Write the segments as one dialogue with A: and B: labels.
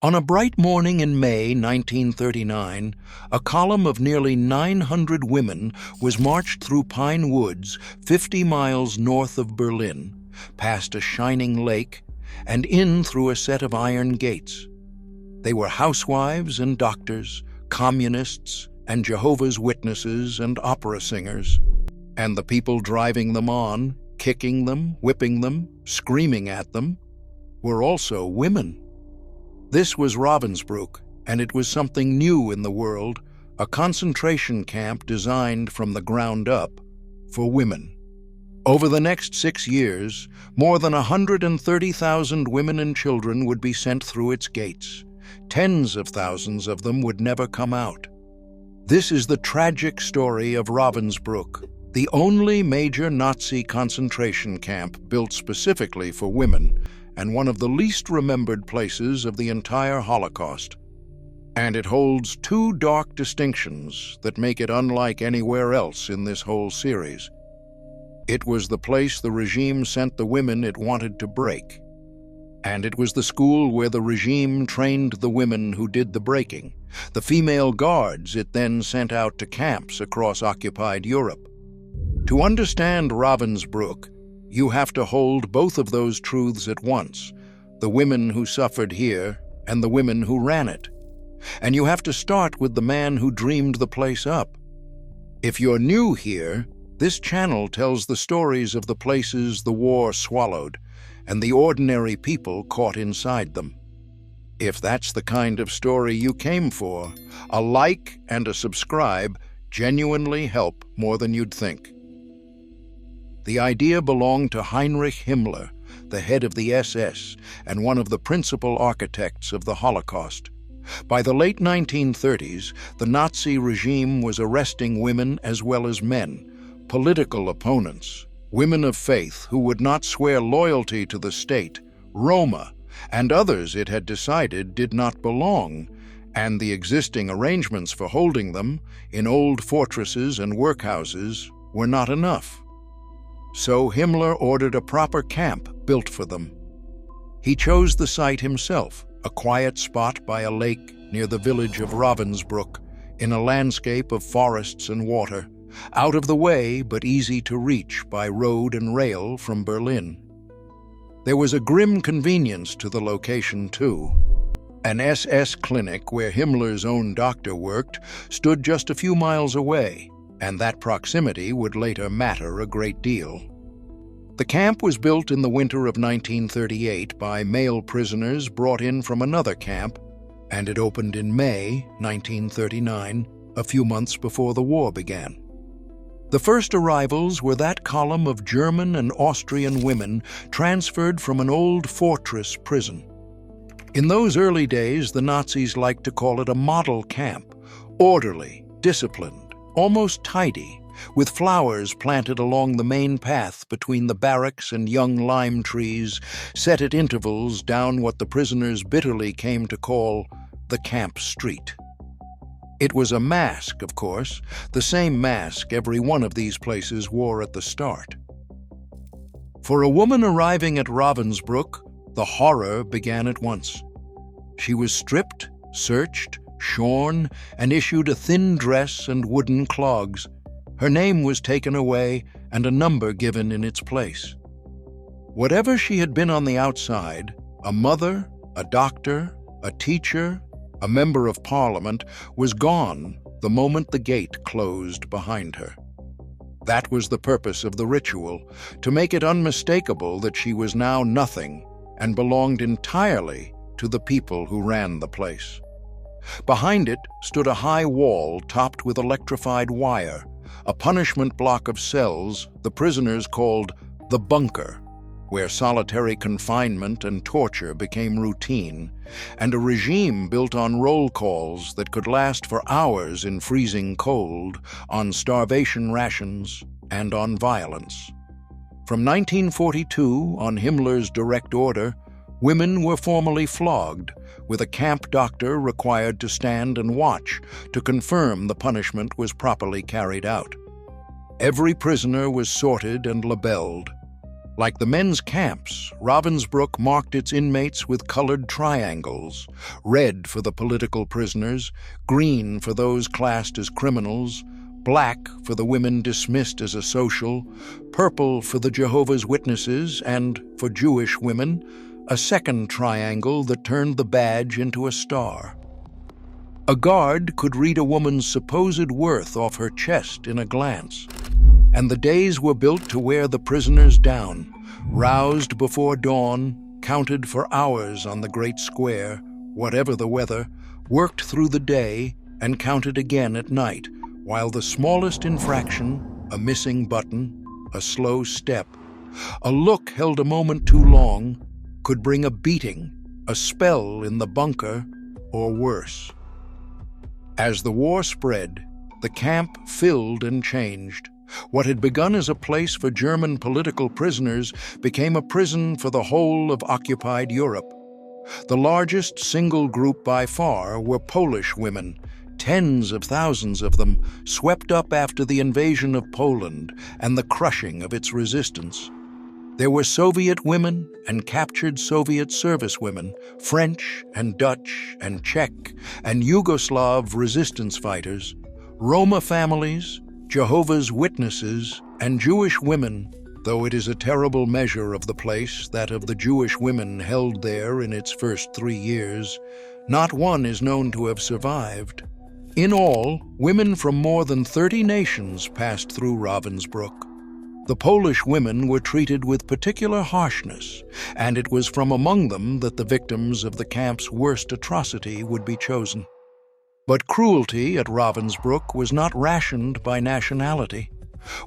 A: On a bright morning in May 1939, a column of nearly 900 women was marched through pine woods 50 miles north of Berlin, past a shining lake, and in through a set of iron gates. They were housewives and doctors, communists and Jehovah's Witnesses and opera singers. And the people driving them on, kicking them, whipping them, screaming at them, were also women. This was Ravensbrück, and it was something new in the world, a concentration camp designed from the ground up for women. Over the next 6 years, more than 130,000 women and children would be sent through its gates. Tens of thousands of them would never come out. This is the tragic story of Ravensbrück, the only major Nazi concentration camp built specifically for women, and one of the least remembered places of the entire Holocaust. And it holds two dark distinctions that make it unlike anywhere else in this whole series. It was the place the regime sent the women it wanted to break. And it was the school where the regime trained the women who did the breaking, the female guards it then sent out to camps across occupied Europe. To understand Ravensbrück, you have to hold both of those truths at once, the women who suffered here and the women who ran it. And you have to start with the man who dreamed the place up. If you're new here, this channel tells the stories of the places the war swallowed and the ordinary people caught inside them. If that's the kind of story you came for, a like and a subscribe genuinely help more than you'd think. The idea belonged to Heinrich Himmler, the head of the SS and one of the principal architects of the Holocaust. By the late 1930s, the Nazi regime was arresting women as well as men, political opponents, women of faith who would not swear loyalty to the state, Roma, and others it had decided did not belong, and the existing arrangements for holding them in old fortresses and workhouses were not enough. So Himmler ordered a proper camp built for them. He chose the site himself, a quiet spot by a lake near the village of Ravensbrück, in a landscape of forests and water, out of the way but easy to reach by road and rail from Berlin. There was a grim convenience to the location, too. An SS clinic where Himmler's own doctor worked stood just a few miles away, and that proximity would later matter a great deal. The camp was built in the winter of 1938 by male prisoners brought in from another camp, and it opened in May 1939, a few months before the war began. The first arrivals were that column of German and Austrian women transferred from an old fortress prison. In those early days, the Nazis liked to call it a model camp, orderly, disciplined, almost tidy, with flowers planted along the main path between the barracks and young lime trees set at intervals down what the prisoners bitterly came to call the camp street. It was a mask, of course, the same mask every one of these places wore at the start. For a woman arriving at Ravensbrück, the horror began at once. She was stripped, searched, shorn, and issued a thin dress and wooden clogs. Her name was taken away and a number given in its place. Whatever she had been on the outside, a mother, a doctor, a teacher, a member of parliament, was gone the moment the gate closed behind her. That was the purpose of the ritual, to make it unmistakable that she was now nothing and belonged entirely to the people who ran the place. Behind it stood a high wall topped with electrified wire, a punishment block of cells the prisoners called the bunker, where solitary confinement and torture became routine, and a regime built on roll calls that could last for hours in freezing cold, on starvation rations, and on violence. From 1942, on Himmler's direct order, women were formally flogged, with a camp doctor required to stand and watch to confirm the punishment was properly carried out. Every prisoner was sorted and labelled. Like the men's camps, Ravensbrück marked its inmates with colored triangles: red for the political prisoners, green for those classed as criminals, black for the women dismissed as asocial, purple for the Jehovah's Witnesses, and, for Jewish women, a second triangle that turned the badge into a star. A guard could read a woman's supposed worth off her chest in a glance, and the days were built to wear the prisoners down, roused before dawn, counted for hours on the great square, whatever the weather, worked through the day, and counted again at night, while the smallest infraction, a missing button, a slow step, a look held a moment too long, could bring a beating, a spell in the bunker, or worse. As the war spread, the camp filled and changed. What had begun as a place for German political prisoners became a prison for the whole of occupied Europe. The largest single group by far were Polish women, tens of thousands of them, swept up after the invasion of Poland and the crushing of its resistance. There were Soviet women and captured Soviet servicewomen, French and Dutch and Czech and Yugoslav resistance fighters, Roma families, Jehovah's Witnesses, and Jewish women, though it is a terrible measure of the place, that of the Jewish women held there in its first 3 years. Not one is known to have survived. In all, women from more than 30 nations passed through Ravensbrück. The Polish women were treated with particular harshness, and it was from among them that the victims of the camp's worst atrocity would be chosen. But cruelty at Ravensbrück was not rationed by nationality.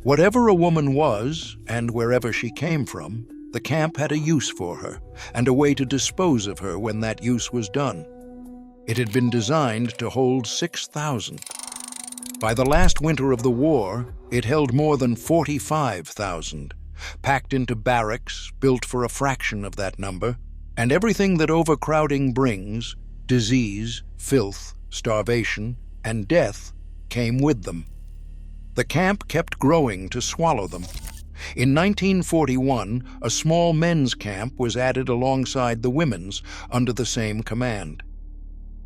A: Whatever a woman was, and wherever she came from, the camp had a use for her, and a way to dispose of her when that use was done. It had been designed to hold 6,000. By the last winter of the war, it held more than 45,000, packed into barracks built for a fraction of that number, and everything that overcrowding brings, disease, filth, starvation, and death, came with them. The camp kept growing to swallow them. In 1941, a small men's camp was added alongside the women's under the same command.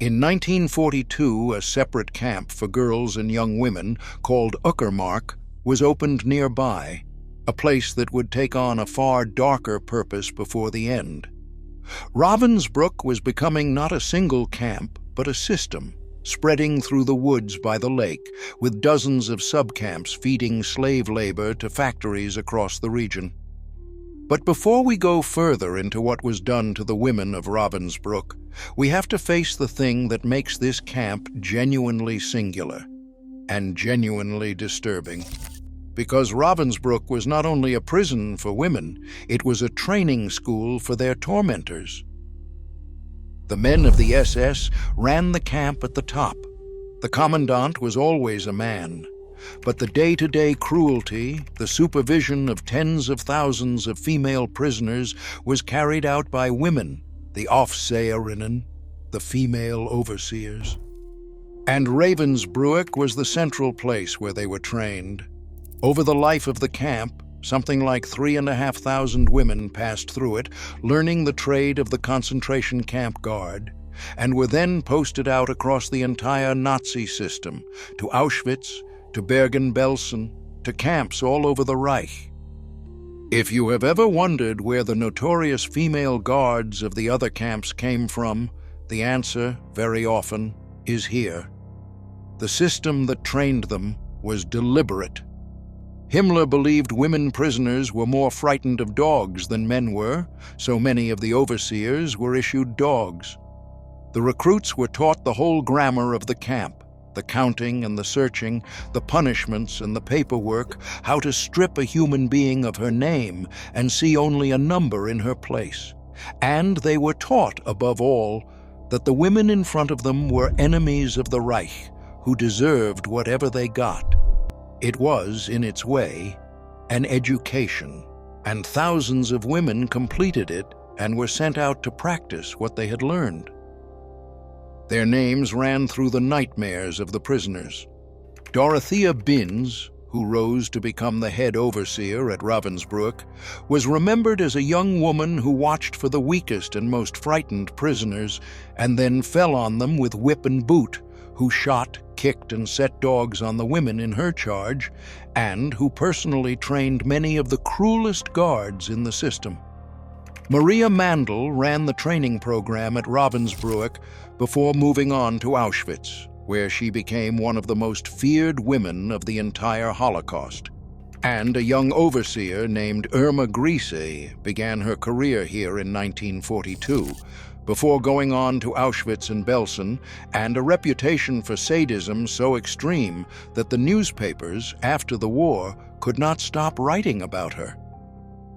A: In 1942, a separate camp for girls and young women, called Uckermark, was opened nearby, a place that would take on a far darker purpose before the end. Ravensbrück was becoming not a single camp, but a system, spreading through the woods by the lake, with dozens of subcamps feeding slave labor to factories across the region. But before we go further into what was done to the women of Ravensbrück, we have to face the thing that makes this camp genuinely singular and genuinely disturbing. Because Ravensbrück was not only a prison for women, it was a training school for their tormentors. The men of the SS ran the camp at the top. The commandant was always a man. But the day-to-day cruelty, the supervision of tens of thousands of female prisoners, was carried out by women, the Aufseherinnen, the female overseers. And Ravensbrück was the central place where they were trained. Over the life of the camp, something like 3,500 women passed through it, learning the trade of the concentration camp guard, and were then posted out across the entire Nazi system, to Auschwitz, to Bergen-Belsen, to camps all over the Reich. If you have ever wondered where the notorious female guards of the other camps came from, the answer, very often, is here. The system that trained them was deliberate. Himmler believed women prisoners were more frightened of dogs than men were, so many of the overseers were issued dogs. The recruits were taught the whole grammar of the camp, the counting and the searching, the punishments and the paperwork, how to strip a human being of her name and see only a number in her place. And they were taught, above all, that the women in front of them were enemies of the Reich, who deserved whatever they got. It was, in its way, an education, and thousands of women completed it and were sent out to practice what they had learned. Their names ran through the nightmares of the prisoners. Dorothea Binz, who rose to become the head overseer at Ravensbrück, was remembered as a young woman who watched for the weakest and most frightened prisoners and then fell on them with whip and boot, who shot, kicked, and set dogs on the women in her charge, and who personally trained many of the cruelest guards in the system. Maria Mandel ran the training program at Ravensbrück before moving on to Auschwitz, where she became one of the most feared women of the entire Holocaust. And a young overseer named Irma Grisi began her career here in 1942, before going on to Auschwitz and Belsen, and a reputation for sadism so extreme that the newspapers, after the war, could not stop writing about her.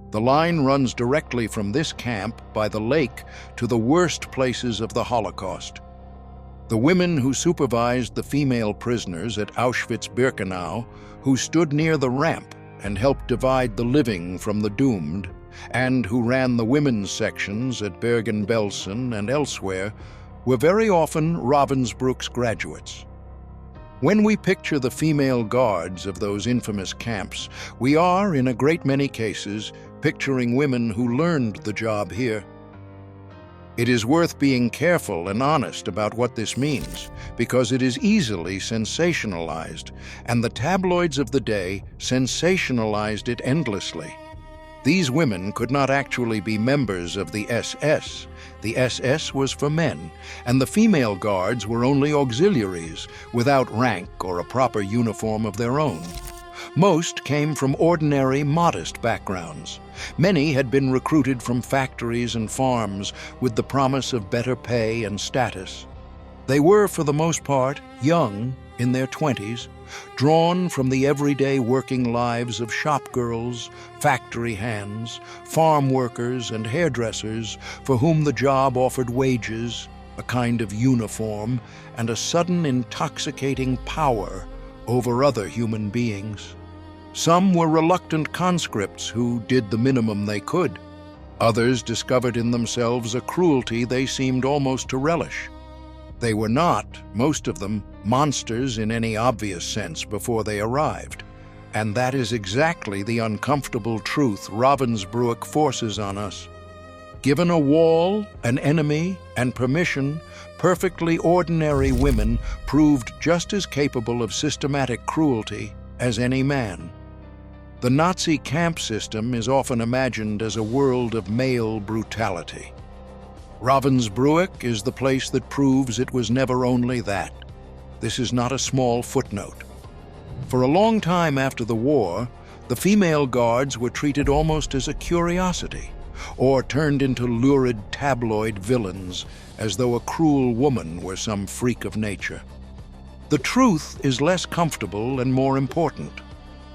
A: The line runs directly from this camp by the lake to the worst places of the Holocaust. The women who supervised the female prisoners at Auschwitz-Birkenau, who stood near the ramp and helped divide the living from the doomed, and who ran the women's sections at Bergen-Belsen and elsewhere, were very often Ravensbrück's graduates. When we picture the female guards of those infamous camps, we are, in a great many cases, picturing women who learned the job here. It is worth being careful and honest about what this means, because it is easily sensationalized, and the tabloids of the day sensationalized it endlessly. These women could not actually be members of the SS. The SS was for men, and the female guards were only auxiliaries, without rank or a proper uniform of their own. Most came from ordinary, modest backgrounds. Many had been recruited from factories and farms with the promise of better pay and status. They were, for the most part, young, in their 20s, drawn from the everyday working lives of shopgirls, factory hands, farm workers, and hairdressers for whom the job offered wages, a kind of uniform, and a sudden intoxicating power over other human beings. Some were reluctant conscripts who did the minimum they could. Others discovered in themselves a cruelty they seemed almost to relish. They were not, most of them, monsters in any obvious sense before they arrived. And that is exactly the uncomfortable truth Ravensbrück forces on us. Given a wall, an enemy, and permission, perfectly ordinary women proved just as capable of systematic cruelty as any man. The Nazi camp system is often imagined as a world of male brutality. Ravensbrück is the place that proves it was never only that. This is not a small footnote. For a long time after the war, the female guards were treated almost as a curiosity, or turned into lurid tabloid villains, as though a cruel woman were some freak of nature. The truth is less comfortable and more important.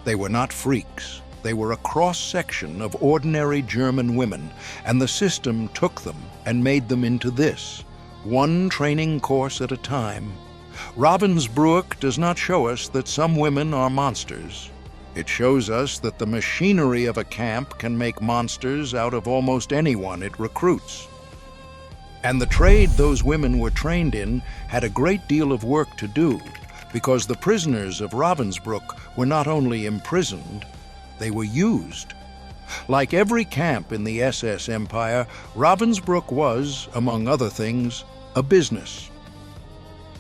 A: They were not freaks. They were a cross-section of ordinary German women, and the system took them and made them into this, one training course at a time. Ravensbrück does not show us that some women are monsters. It shows us that the machinery of a camp can make monsters out of almost anyone it recruits. And the trade those women were trained in had a great deal of work to do, because the prisoners of Ravensbrück were not only imprisoned, they were used. Like every camp in the SS empire, Ravensbrück was, among other things, a business.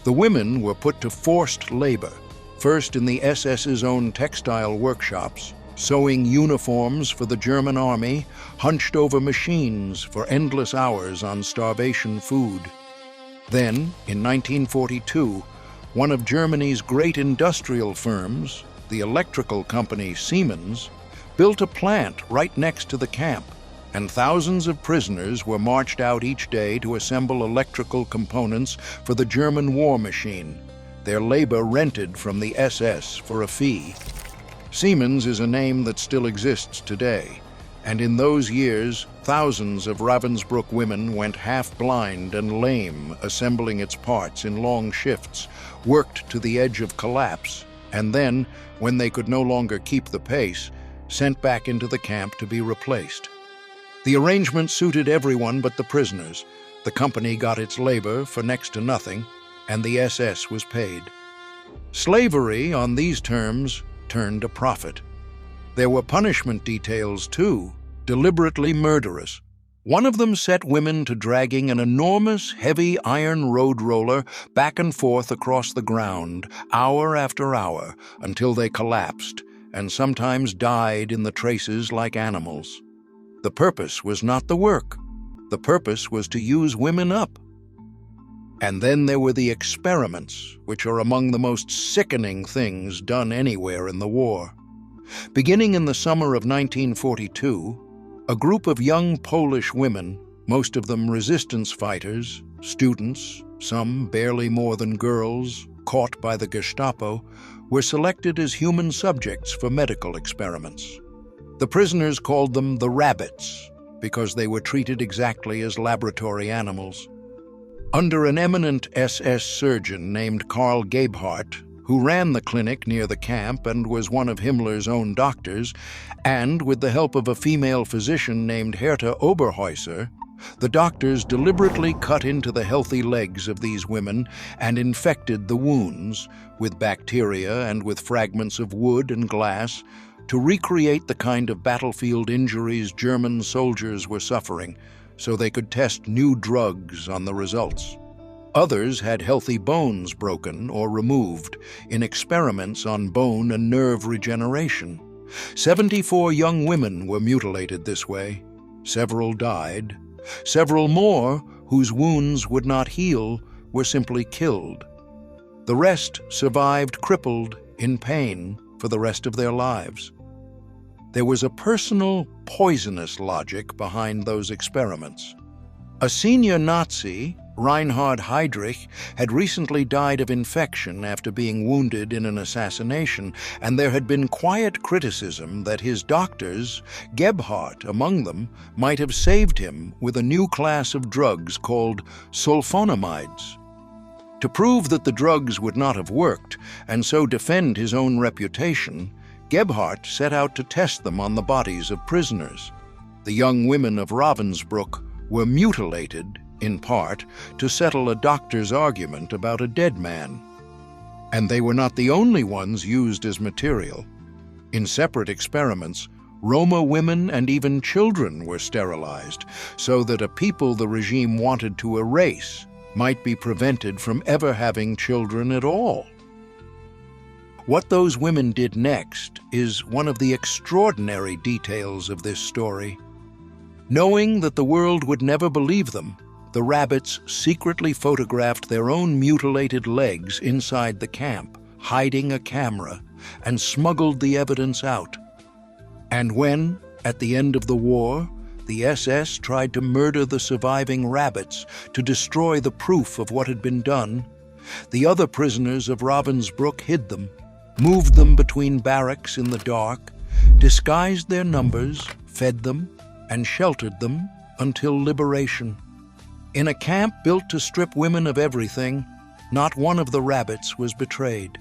A: The women were put to forced labor, first in the SS's own textile workshops, sewing uniforms for the German army, hunched over machines for endless hours on starvation food. Then, in 1942, one of Germany's great industrial firms, the electrical company Siemens, built a plant right next to the camp, and thousands of prisoners were marched out each day to assemble electrical components for the German war machine, their labor rented from the SS for a fee. Siemens is a name that still exists today, and in those years, thousands of Ravensbrück women went half-blind and lame assembling its parts in long shifts, worked to the edge of collapse, and then, when they could no longer keep the pace, sent back into the camp to be replaced. The arrangement suited everyone but the prisoners. The company got its labor for next to nothing, and the SS was paid. Slavery, on these terms, turned a profit. There were punishment details, too, deliberately murderous. One of them set women to dragging an enormous, heavy iron road roller back and forth across the ground, hour after hour, until they collapsed, and sometimes died in the traces like animals. The purpose was not the work. The purpose was to use women up. And then there were the experiments, which are among the most sickening things done anywhere in the war. Beginning in the summer of 1942, a group of young Polish women, most of them resistance fighters, students, some barely more than girls, caught by the Gestapo, were selected as human subjects for medical experiments. The prisoners called them the rabbits because they were treated exactly as laboratory animals. Under an eminent SS surgeon named Karl Gebhardt, who ran the clinic near the camp and was one of Himmler's own doctors, and with the help of a female physician named Herta Oberhäuser, the doctors deliberately cut into the healthy legs of these women and infected the wounds with bacteria and with fragments of wood and glass to recreate the kind of battlefield injuries German soldiers were suffering, so they could test new drugs on the results. Others had healthy bones broken or removed in experiments on bone and nerve regeneration. 74 young women were mutilated this way. Several died. Several more, whose wounds would not heal, were simply killed. The rest survived crippled, in pain, for the rest of their lives. There was a personal, poisonous logic behind those experiments. A senior Nazi, Reinhard Heydrich, had recently died of infection after being wounded in an assassination, and there had been quiet criticism that his doctors, Gebhardt among them, might have saved him with a new class of drugs called sulfonamides. To prove that the drugs would not have worked, and so defend his own reputation, Gebhardt set out to test them on the bodies of prisoners. The young women of Ravensbrück were mutilated, in part, to settle a doctor's argument about a dead man. And they were not the only ones used as material. In separate experiments, Roma women and even children were sterilized, so that a people the regime wanted to erase might be prevented from ever having children at all. What those women did next is one of the extraordinary details of this story. Knowing that the world would never believe them, the rabbits secretly photographed their own mutilated legs inside the camp, hiding a camera, and smuggled the evidence out. And when, at the end of the war, the SS tried to murder the surviving rabbits to destroy the proof of what had been done, the other prisoners of Ravensbrück hid them, moved them between barracks in the dark, disguised their numbers, fed them, and sheltered them until liberation. In a camp built to strip women of everything, not one of the rabbits was betrayed.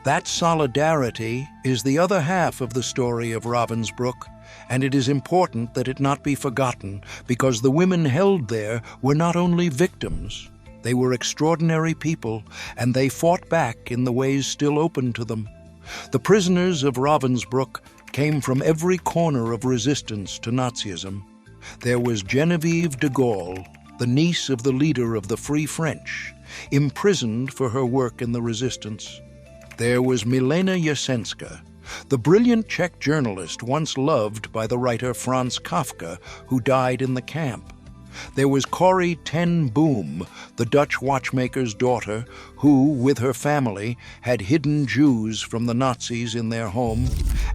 A: That solidarity is the other half of the story of Ravensbrück, and it is important that it not be forgotten, because the women held there were not only victims, they were extraordinary people, and they fought back in the ways still open to them. The prisoners of Ravensbrück came from every corner of resistance to Nazism. There was Geneviève de Gaulle, the niece of the leader of the Free French, imprisoned for her work in the resistance. There was Milena Jasenska, the brilliant Czech journalist once loved by the writer Franz Kafka, who died in the camp. There was Corrie ten Boom, the Dutch watchmaker's daughter, who, with her family, had hidden Jews from the Nazis in their home,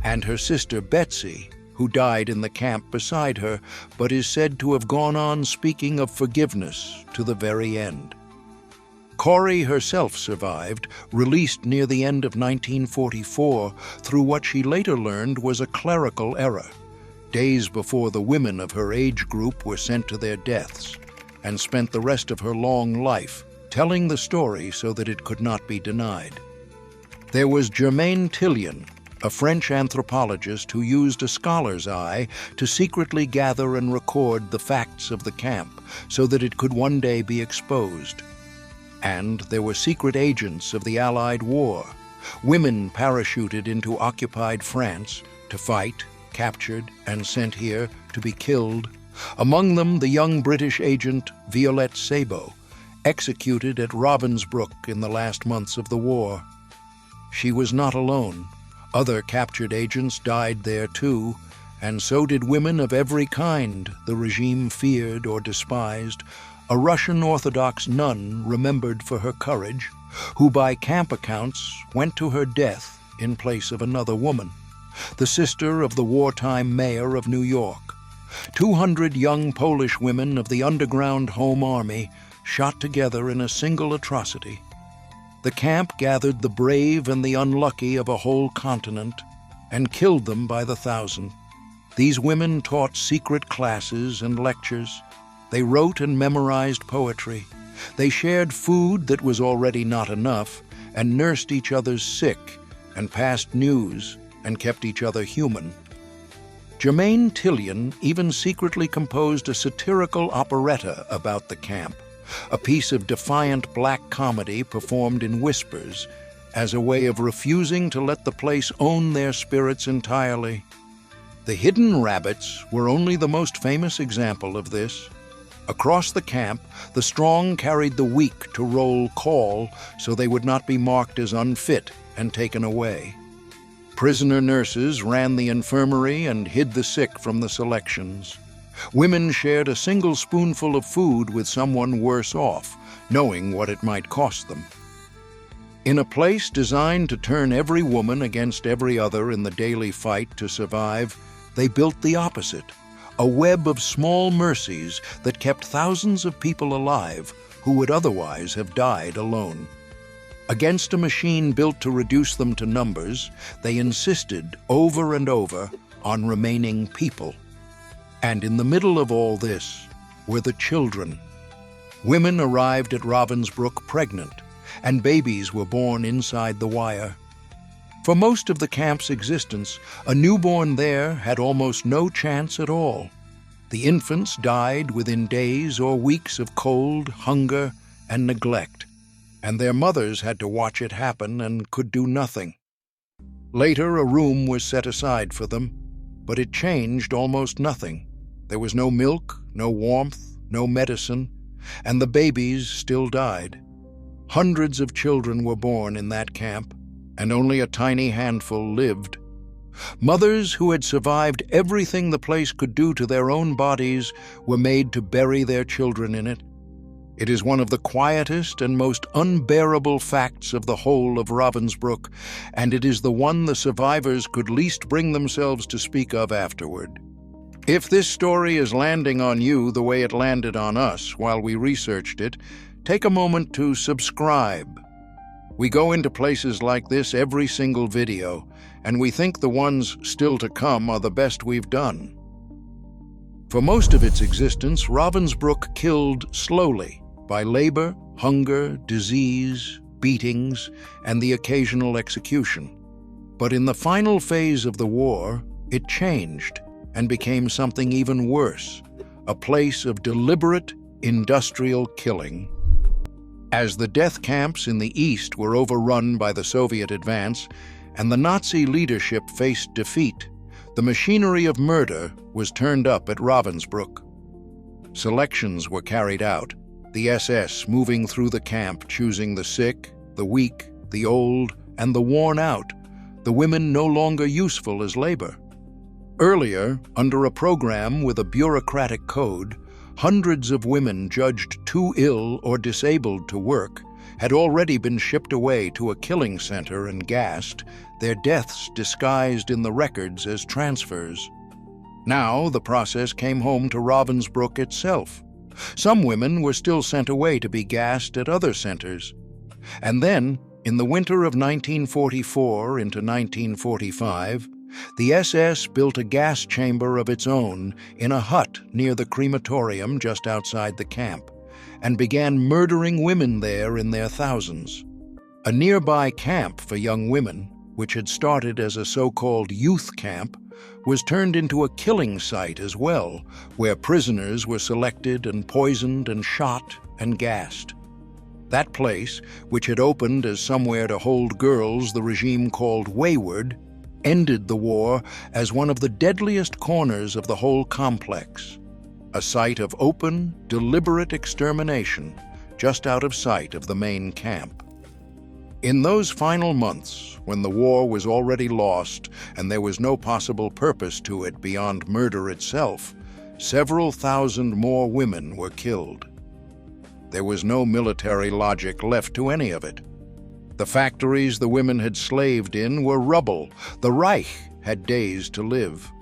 A: and her sister Betsy, who died in the camp beside her, but is said to have gone on speaking of forgiveness to the very end. Corrie herself survived, released near the end of 1944 through what she later learned was a clerical error, days before the women of her age group were sent to their deaths, and spent the rest of her long life telling the story so that it could not be denied. There was Germaine Tillion, a French anthropologist who used a scholar's eye to secretly gather and record the facts of the camp so that it could one day be exposed. And there were secret agents of the Allied war, Women parachuted into occupied France to fight, captured, and sent here to be killed. Among them, the young British agent Violette Sabo, executed at Ravensbrück in the last months of the war. She was not alone. Other captured agents died there too, and so did women of every kind the regime feared or despised. A Russian Orthodox nun remembered for her courage, who by camp accounts went to her death in place of another woman, the sister of the wartime mayor of New York. 200 young Polish women of the underground Home Army shot together in a single atrocity. The camp gathered the brave and the unlucky of a whole continent and killed them by the thousand. These women taught secret classes and lectures. They wrote and memorized poetry. They shared food that was already not enough and nursed each other's sick and passed news and kept each other human. Germaine Tillion even secretly composed a satirical operetta about the camp, a piece of defiant black comedy performed in whispers as a way of refusing to let the place own their spirits entirely. The hidden rabbits were only the most famous example of this. Across the camp, the strong carried the weak to roll call so they would not be marked as unfit and taken away. Prisoner nurses ran the infirmary and hid the sick from the selections. Women shared a single spoonful of food with someone worse off, knowing what it might cost them. In a place designed to turn every woman against every other in the daily fight to survive, they built the opposite, a web of small mercies that kept thousands of people alive who would otherwise have died alone. Against a machine built to reduce them to numbers, they insisted over and over on remaining people. And in the middle of all this were the children. Women arrived at Ravensbrück pregnant, and babies were born inside the wire. For most of the camp's existence, a newborn there had almost no chance at all. The infants died within days or weeks of cold, hunger, and neglect, and their mothers had to watch it happen and could do nothing. Later, a room was set aside for them, but it changed almost nothing. There was no milk, no warmth, no medicine, and the babies still died. Hundreds of children were born in that camp, and only a tiny handful lived. Mothers who had survived everything the place could do to their own bodies were made to bury their children in it. It is one of the quietest and most unbearable facts of the whole of Ravensbrück, and it is the one the survivors could least bring themselves to speak of afterward. If this story is landing on you the way it landed on us while we researched it, take a moment to subscribe. We go into places like this every single video, and we think the ones still to come are the best we've done. For most of its existence, Ravensbrück killed slowly, by labor, hunger, disease, beatings, and the occasional execution. But in the final phase of the war, it changed and became something even worse, a place of deliberate industrial killing. As the death camps in the east were overrun by the Soviet advance and the Nazi leadership faced defeat, the machinery of murder was turned up at Ravensbrück. Selections were carried out, the SS moving through the camp, choosing the sick, the weak, the old, and the worn out, the women no longer useful as labor. Earlier, under a program with a bureaucratic code, hundreds of women judged too ill or disabled to work had already been shipped away to a killing center and gassed, their deaths disguised in the records as transfers. Now the process came home to Ravensbrück itself. Some women were still sent away to be gassed at other centers. And then, in the winter of 1944 into 1945, the SS built a gas chamber of its own in a hut near the crematorium just outside the camp, and began murdering women there in their thousands. A nearby camp for young women, which had started as a so-called youth camp, was turned into a killing site as well, where prisoners were selected and poisoned and shot and gassed. That place, which had opened as somewhere to hold girls the regime called wayward, ended the war as one of the deadliest corners of the whole complex, a site of open, deliberate extermination just out of sight of the main camp. In those final months, when the war was already lost and there was no possible purpose to it beyond murder itself, several thousand more women were killed. There was no military logic left to any of it. The factories the women had slaved in were rubble. The Reich had days to live.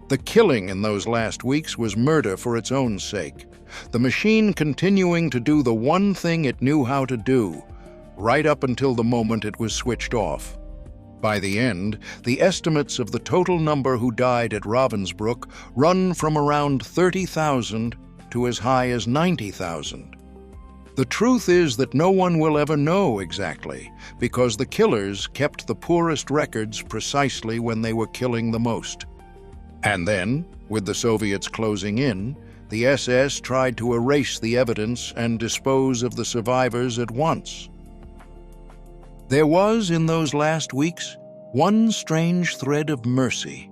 A: The killing in those last weeks was murder for its own sake, the machine continuing to do the one thing it knew how to do, right up until the moment it was switched off. By the end, the estimates of the total number who died at Ravensbrück run from around 30,000 to as high as 90,000. The truth is that no one will ever know exactly, because the killers kept the poorest records precisely when they were killing the most. And then, with the Soviets closing in, the SS tried to erase the evidence and dispose of the survivors at once. There was, in those last weeks, one strange thread of mercy.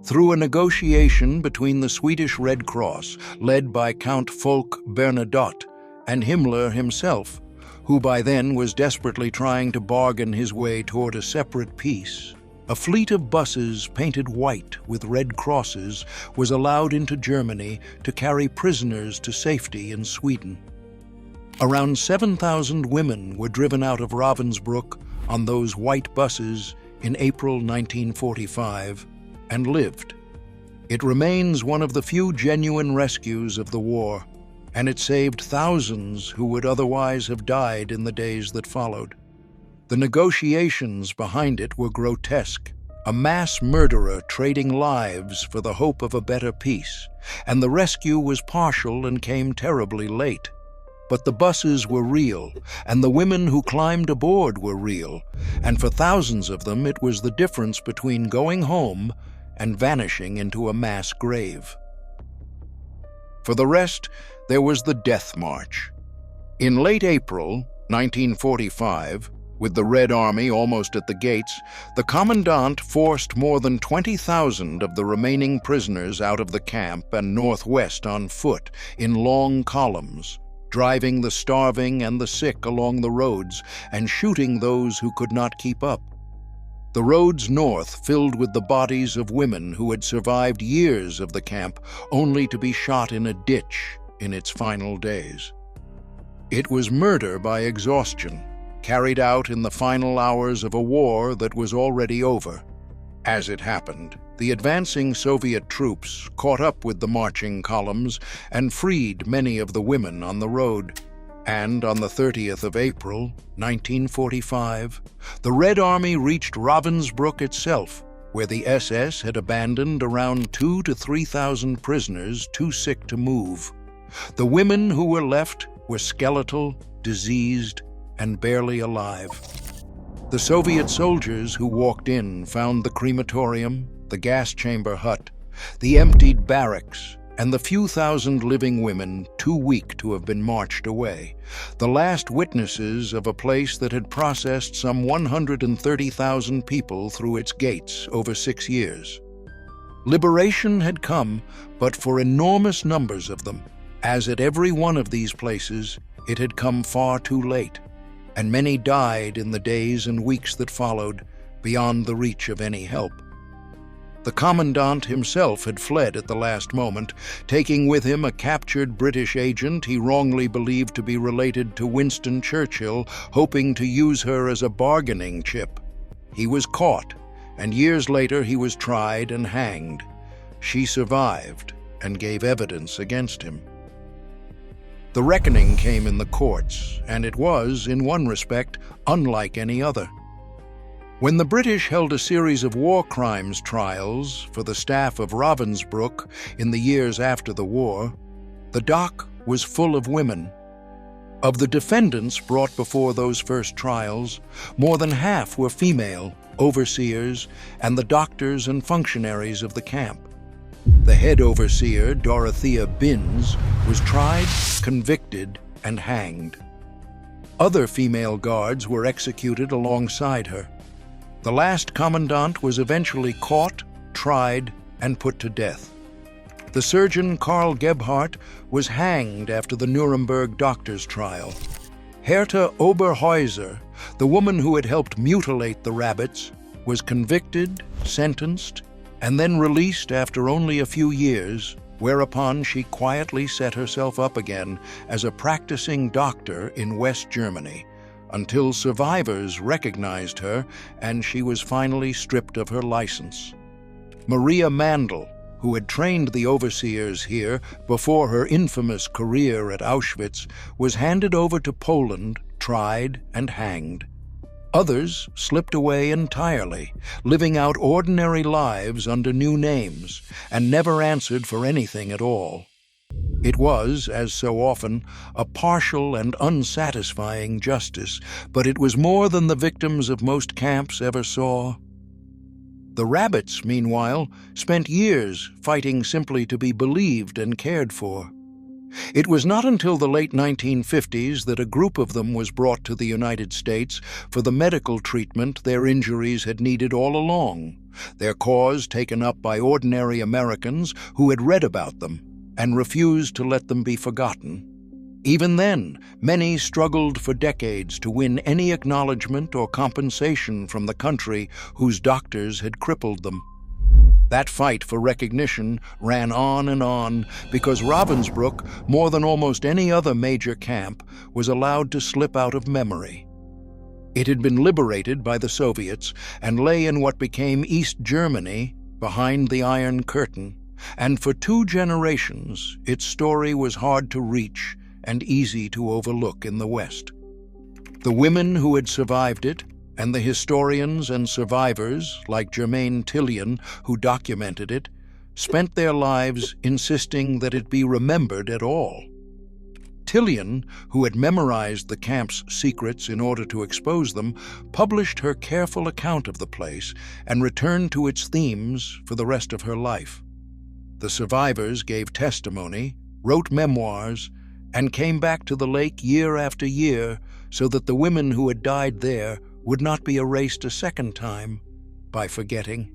A: Through a negotiation between the Swedish Red Cross, led by Count Folke Bernadotte, and Himmler himself, who by then was desperately trying to bargain his way toward a separate peace, a fleet of buses painted white with red crosses was allowed into Germany to carry prisoners to safety in Sweden. Around 7,000 women were driven out of Ravensbrück on those white buses in April 1945 and lived. It remains one of the few genuine rescues of the war, and it saved thousands who would otherwise have died in the days that followed. The negotiations behind it were grotesque, a mass murderer trading lives for the hope of a better peace, and the rescue was partial and came terribly late. But the buses were real, and the women who climbed aboard were real, and for thousands of them it was the difference between going home and vanishing into a mass grave. For the rest, there was the Death March. In late April 1945, with the Red Army almost at the gates, the commandant forced more than 20,000 of the remaining prisoners out of the camp and northwest on foot in long columns, driving the starving and the sick along the roads and shooting those who could not keep up. The roads north filled with the bodies of women who had survived years of the camp only to be shot in a ditch in its final days. It was murder by exhaustion, carried out in the final hours of a war that was already over. As it happened, the advancing Soviet troops caught up with the marching columns and freed many of the women on the road. And on the 30th of April, 1945, the Red Army reached Ravensbrück itself, where the SS had abandoned around 2,000 to 3,000 prisoners too sick to move. The women who were left were skeletal, diseased, and barely alive. The Soviet soldiers who walked in found the crematorium, the gas chamber hut, the emptied barracks, and the few thousand living women too weak to have been marched away, the last witnesses of a place that had processed some 130,000 people through its gates over 6 years. Liberation had come, but for enormous numbers of them, as at every one of these places, it had come far too late, and many died in the days and weeks that followed, beyond the reach of any help. The commandant himself had fled at the last moment, taking with him a captured British agent he wrongly believed to be related to Winston Churchill, hoping to use her as a bargaining chip. He was caught, and years later he was tried and hanged. She survived and gave evidence against him. The reckoning came in the courts, and it was, in one respect, unlike any other. When the British held a series of war crimes trials for the staff of Ravensbrück in the years after the war, the dock was full of women. Of the defendants brought before those first trials, more than half were female, overseers, and the doctors and functionaries of the camp. The head overseer, Dorothea Binz, was tried, convicted, and hanged. Other female guards were executed alongside her. The last commandant was eventually caught, tried, and put to death. The surgeon Karl Gebhardt was hanged after the Nuremberg doctor's trial. Herta Oberhäuser, the woman who had helped mutilate the rabbits, was convicted, sentenced, and then released after only a few years, whereupon she quietly set herself up again as a practicing doctor in West Germany, until survivors recognized her and she was finally stripped of her license. Maria Mandl, who had trained the overseers here before her infamous career at Auschwitz, was handed over to Poland, tried, and hanged. Others slipped away entirely, living out ordinary lives under new names, and never answered for anything at all. It was, as so often, a partial and unsatisfying justice, but it was more than the victims of most camps ever saw. The rabbits, meanwhile, spent years fighting simply to be believed and cared for. It was not until the late 1950s that a group of them was brought to the United States for the medical treatment their injuries had needed all along, their cause taken up by ordinary Americans who had read about them and refused to let them be forgotten. Even then, many struggled for decades to win any acknowledgement or compensation from the country whose doctors had crippled them. That fight for recognition ran on and on because Ravensbrück, more than almost any other major camp, was allowed to slip out of memory. It had been liberated by the Soviets and lay in what became East Germany, behind the Iron Curtain, and for 2 generations its story was hard to reach and easy to overlook in the West. The women who had survived it, and the historians and survivors, like Germaine Tillian, who documented it, spent their lives insisting that it be remembered at all. Tillian, who had memorized the camp's secrets in order to expose them, published her careful account of the place and returned to its themes for the rest of her life. The survivors gave testimony, wrote memoirs, and came back to the lake year after year so that the women who had died there would not be erased a second time by forgetting.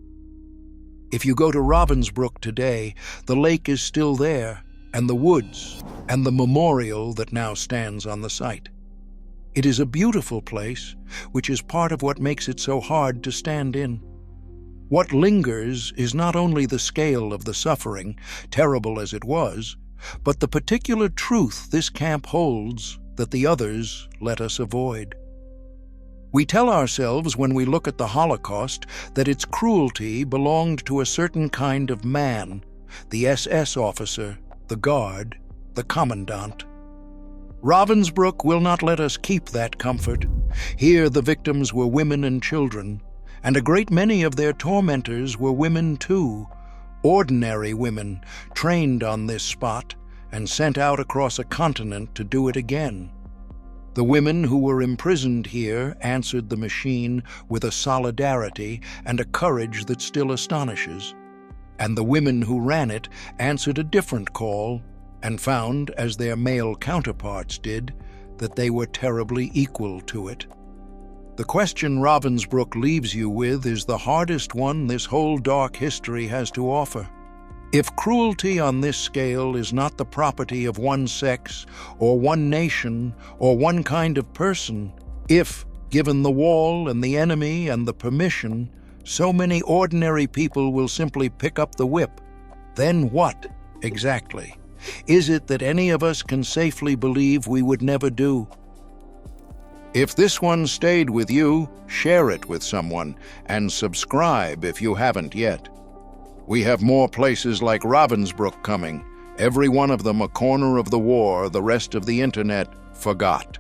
A: If you go to Ravensbrück today, the lake is still there, and the woods, and the memorial that now stands on the site. It is a beautiful place, which is part of what makes it so hard to stand in. What lingers is not only the scale of the suffering, terrible as it was, but the particular truth this camp holds that the others let us avoid. We tell ourselves when we look at the Holocaust that its cruelty belonged to a certain kind of man, the SS officer, the guard, the commandant. Ravensbrück will not let us keep that comfort. Here the victims were women and children, and a great many of their tormentors were women too, ordinary women trained on this spot and sent out across a continent to do it again. The women who were imprisoned here answered the machine with a solidarity and a courage that still astonishes. And the women who ran it answered a different call and found, as their male counterparts did, that they were terribly equal to it. The question Ravensbrück leaves you with is the hardest one this whole dark history has to offer. If cruelty on this scale is not the property of one sex, or one nation, or one kind of person, if, given the wall and the enemy and the permission, so many ordinary people will simply pick up the whip, then what, exactly, is it that any of us can safely believe we would never do? If this one stayed with you, share it with someone, and subscribe if you haven't yet. We have more places like Ravensbrück coming, every one of them a corner of the war the rest of the internet forgot.